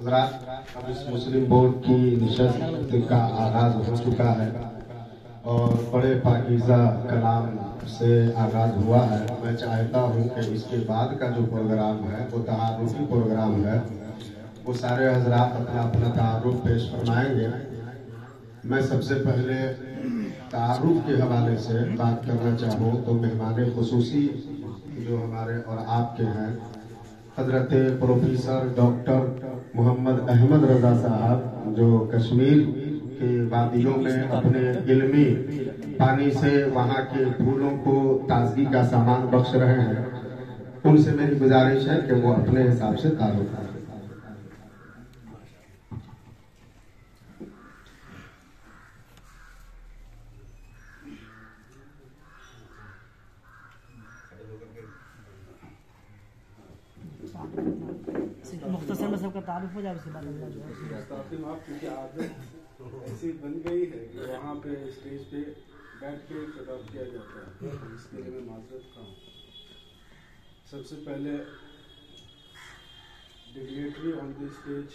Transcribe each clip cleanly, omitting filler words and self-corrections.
حضرات، اب اس مسلم بورڈ کی نشست کا آغاز ہو چکا ہے اور بڑے پاکیزہ کلام سے آغاز ہوا ہے۔ میں چاہتا ہوں کہ اس کے بعد کا جو پروگرام ہے وہ تعارفی پروگرام ہے، وہ سارے حضرات اپنا اپنا تعارف پیش فرمائیں گے۔ میں سب سے پہلے تعارف کے حوالے سے بات کرنا چاہوں تو مہمان خصوصی جو ہمارے اور آپ کے ہیں، حضرت پروفیسر ڈاکٹر محمد احمد رضا صاحب، جو کشمیر کے وادیوں میں اپنے علمی پانی سے وہاں کے پھولوں کو تازگی کا سامان بخش رہے ہیں، ان سے میری گزارش ہے کہ وہ اپنے حساب سے تعارف کریں۔ مختصر میں سب کا تعارف ہو جائے، اس کے بعد اللہ جو ہے آپ کی عادت ایسی بن گئی ہے کہ وہاں پہ اسٹیج پہ بیٹھ کے خطاب کیا جاتا ہے، اس کے لیے میں معذرت خواہ ہوں۔ سب سے پہلے ڈگنیٹری آن دی اسٹیج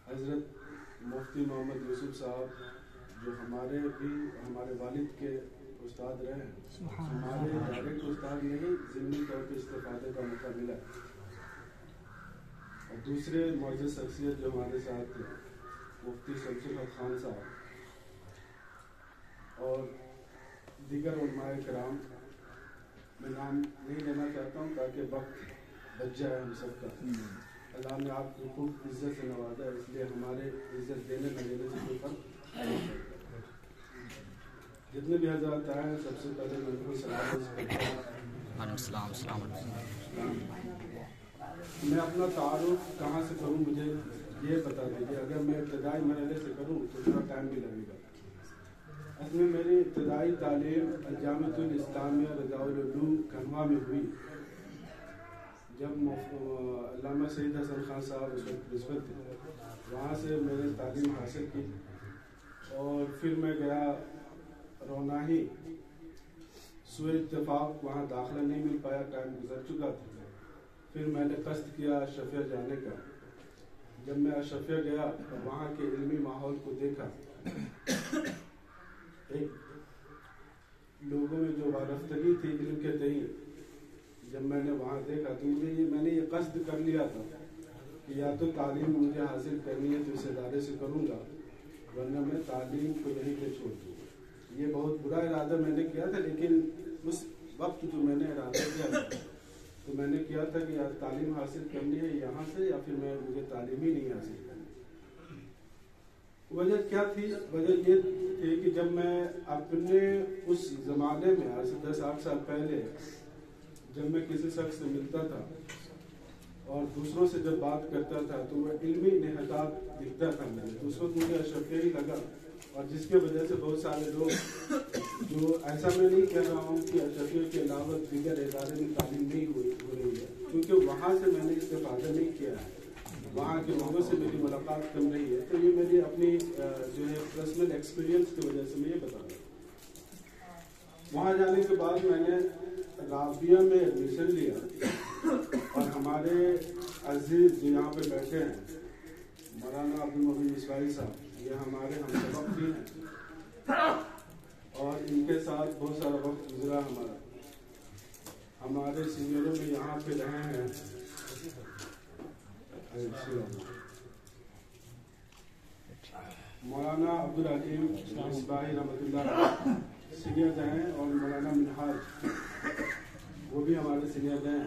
حضرت مفتی محمد یوسف صاحب، جو ہمارے والد کے استاد رہے ہیں، ہمارے ڈائریکٹ استاد نہیں، ضمنی طور پہ استفادے کا موقع ملا۔ اور دوسرے معزز شخصیت جو ہمارے ساتھ تھے، مفتی شمس الحق خان صاحب اور دیگر علماء کرام، میں نام نہیں لینا چاہتا ہوں تاکہ وقت بچ جائے ہم سب کا۔ اللہ نے آپ کو خوب عزت سے نوازا، اس لیے ہمارے عزت دینے نہ دینے سے کوئی فرق نہیں پڑتا۔ جتنے بھی حضرات آئے ہیں، سب سے پہلے میں ان کو سلام میں اپنا تعارف کہاں سے کروں، مجھے یہ بتا دیجیے۔ اگر میں ابتدائی مرحلے سے کروں تو تھوڑا ٹائم بھی لگے گا۔ اصل میں میری ابتدائی تعلیم الجامعۃ الاسلامیہ رضاء العلوم کھنوا میں ہوئی، جب علامہ سید حسن خان صاحب اس وقت پرنسپل تھے۔ وہاں سے میں نے تعلیم حاصل کی اور پھر میں گیا روناہی، سوء اتفاق وہاں داخلہ نہیں مل پایا، ٹائم گزر چکا تھا۔ پھر میں نے قصد کیا اشرفیہ جانے کا۔ جب میں اشرفیہ گیا تو وہاں کے علمی ماحول کو دیکھا، ایک لوگوں میں جو وابستگی تھی علم کے تئیں، جب میں نے وہاں دیکھا تو میں نے یہ قصد کر لیا تھا کہ یا تو تعلیم مجھے حاصل کرنی ہے تو اس ادارے سے کروں گا، ورنہ میں تعلیم کو یہیں پہ چھوڑ دوں گا۔ یہ بہت برا ارادہ میں نے کیا تھا، لیکن اس وقت جو میں نے ارادہ کیا تھا تو میں نے کیا تھا کہ یا تعلیم حاصل کرنی ہے یہاں سے، یا پھر مجھے تعلیم ہی نہیں حاصل کرنی۔ وجہ کیا تھی؟ وجہ یہ تھی کہ جب میں اپنے اس زمانے میں، آج سے 10-8 سال پہلے، جب میں کسی شخص سے ملتا تھا اور دوسروں سے جب بات کرتا تھا تو وہ علمی انحطاط دکھتا تھا مجھے، تو اس وقت مجھے اشرفیہ ہی لگا، اور جس کی وجہ سے بہت سارے لوگ، جو ایسا میں نہیں کہہ رہا ہوں کہ اشرفیہ کے علاوہ دیگر ادارے میں تعلیم نہیں ہو رہی ہے، کیونکہ وہاں سے میں نے استفادہ نہیں کیا ہے، وہاں کے لوگوں سے میری ملاقات کم رہی ہے، تو یہ میری اپنی جو ہے پرسنل ایکسپیرینس کی وجہ سے میں یہ بتا رہا ہوں۔ وہاں جانے کے بعد میں نے رابعہ میں ایڈمیشن لیا، اور ہمارے عزیز جو یہاں پہ بیٹھے ہیں، مولانا عبدالمجید اسماعیل صاحب، یہ ہمارے ہم سبق بھی ہیں، اور ان کے ساتھ بہت سارا وقت گزرا ہمارا۔ ہمارے سینئروں میں یہاں پہ رہے ہیں مولانا عبدالعلیم مصباحی رحمۃ اللہ سینئر ہیں، اور مولانا منہاج وہ بھی ہمارے سینئر ہیں۔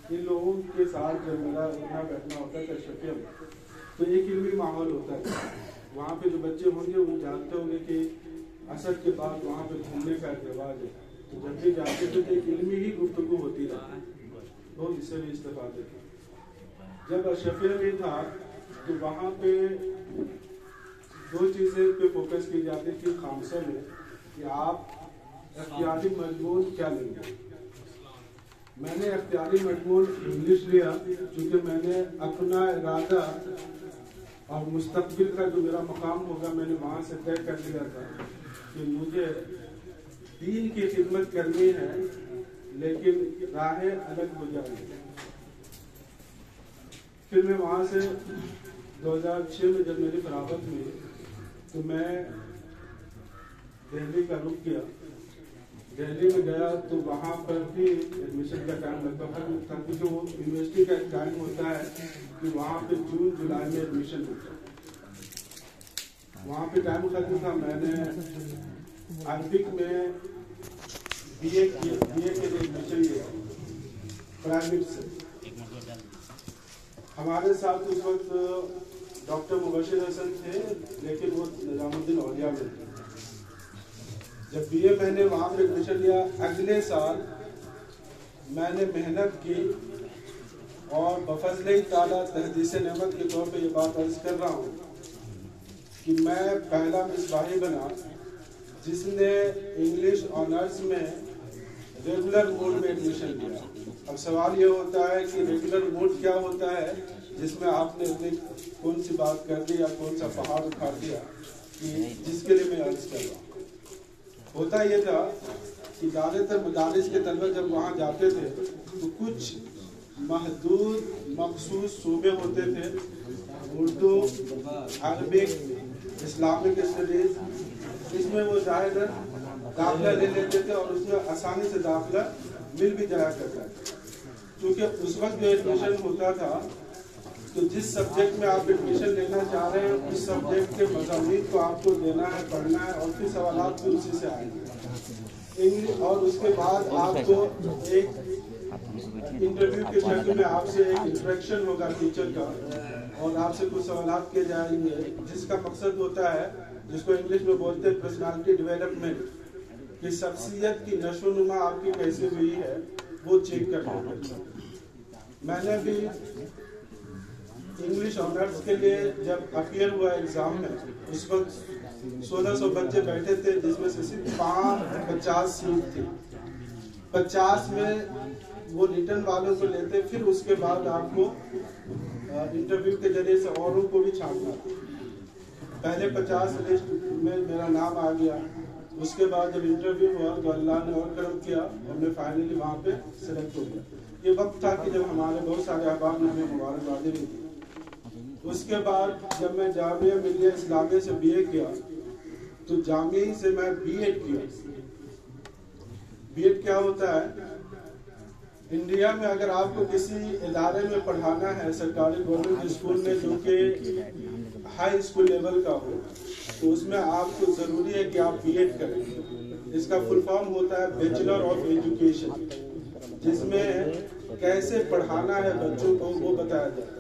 ان لوگوں کے ساتھ جب میرا اٹھنا بیٹھنا ہوتا تھا اشرفیہ میں، تو ایک علمی ماحول ہوتا تھا۔ وہاں پہ جو بچے ہوں گے وہ جانتے ہوں گے کہ عصر کے بعد وہاں پہ گھومنے کا ایک رواج ہے، تو جب بھی جاتے تھے تو ایک علمی ہی گفتگو ہوتی رہتی، بہت اس سے بھی استفادے تھے۔ جب اشرفیہ میں تھا تو وہاں پہ 2 چیزیں پہ فوکس کی جاتی تھی خامسہ میں، کہ آپ اختیاری مضمون کیا لیں گے۔ میں نے اختیاری مضمون انگلش لیا، کیونکہ میں نے اپنا ارادہ اور مستقبل کا جو میرا مقام ہوگا میں نے وہاں سے طے کر لیا تھا کہ مجھے دین کی خدمت کرنی ہے، لیکن راہیں الگ ہو جائیں گی۔ پھر میں وہاں سے 2006 میں جب میری فراغت ہوئی تو میں دہلی کا رخ کیا. دہلی میں گیا تو وہاں پر بھی ایڈمیشن کا ٹائم لگتا تھا کیونکہ وہ یونیورسٹی کا ایک ٹائم ہوتا ہے کہ وہاں پہ جون جولائی میں ایڈمیشن ہوتا ہے. وہاں پہ ٹائم ختم تھا. میں نے عربک میں بی اے کے لیے ایڈمیشن لیا پرائیویٹ سے. ہمارے ساتھ اس وقت ڈاکٹر مبشر حسن تھے لیکن وہ نظام الدین اولیاء میں تھے. جب بی اے میں نے وہاں پہ ایڈمیشن لیا اگلے سال میں نے محنت کی اور بفضل تعالیٰ تحدیث نعمت کے طور پہ یہ بات عرض کر رہا ہوں کہ میں پہلا مصباحی بنا جس نے انگلش آنرس میں ریگولر موڈ میں ایڈمیشن لیا. اب سوال یہ ہوتا ہے کہ ریگولر موڈ کیا ہوتا ہے جس میں آپ نے اپنی کون سی بات کر دی یا کون سا پہاڑ اٹھا دیا کہ جس کے لیے میں عرض کر رہا ہوں. ہوتا یہ تھا کہ زیادہ تر مدارس کے طلبہ جب وہاں جاتے تھے تو کچھ محدود مخصوص صوبے ہوتے تھے, اردو, عربک, اسلامک اسٹڈیز, اس میں وہ ظاہر داخلہ لے لیتے تھے اور اس میں آسانی سے داخلہ مل بھی جایا کرتا ہے. کیونکہ اس وقت جو ایڈمیشن ہوتا تھا تو جس سبجیکٹ میں آپ ایڈمیشن لینا چاہ رہے ہیں اس سبجیکٹ کے مضامین کو آپ کو دینا ہے, پڑھنا ہے اور پھر سوالات بھی اسی سے آئیں گے. اور اس کے بعد آپ کو ایک انٹرویو کے شکل میں آپ سے ایک انٹریکشن ہوگا ٹیچر کا اور آپ سے کچھ سوالات کیے جائیں گے جس کا مقصد ہوتا ہے جس کو انگلش میں بولتے ہیں پرسنالٹی ڈیولپمنٹ, کہ شخصیت کی نشو و نما آپ کی کیسے ہوئی ہے وہ چیک کرنا ہے. میں نے بھی انگلش آنرس کے لیے جب اپیئر ہوا ایگزام میں اس وقت 1600 بچے بیٹھے تھے جس میں سے صرف 50 سیٹ تھی. 50 میں وہ ریٹن والوں کو لیتے, پھر اس کے بعد آپ کو انٹرویو کے ذریعے سے اوروں کو بھی چھانٹنا تھا. پہلے 50 لسٹ میں میرا نام آ گیا. اس کے بعد جب انٹرویو ہوا تو اللہ نے اور کرم کیا اور میں فائنلی وہاں پہ سلیکٹ ہو گیا. یہ وقت تھا کہ جب ہمارے بہت سارے احباب نے ہمیں مبارکبادی دی تھی. اس کے بعد جب میں جامعہ ملیہ اسلامیہ سے بی اے کیا تو جامعہ سے میں بی ایڈ کیا. بی ایڈ کیا ہوتا ہے انڈیا میں, اگر آپ کو کسی ادارے میں پڑھانا ہے سرکاری گورنمنٹ اسکول میں جو کہ ہائی اسکول لیول کا ہو تو اس میں آپ کو ضروری ہے کہ آپ بی ایڈ کریں. اس کا فل فارم ہوتا ہے بیچلر آف ایجوکیشن, جس میں کیسے پڑھانا ہے بچوں کو وہ بتایا جاتا ہے.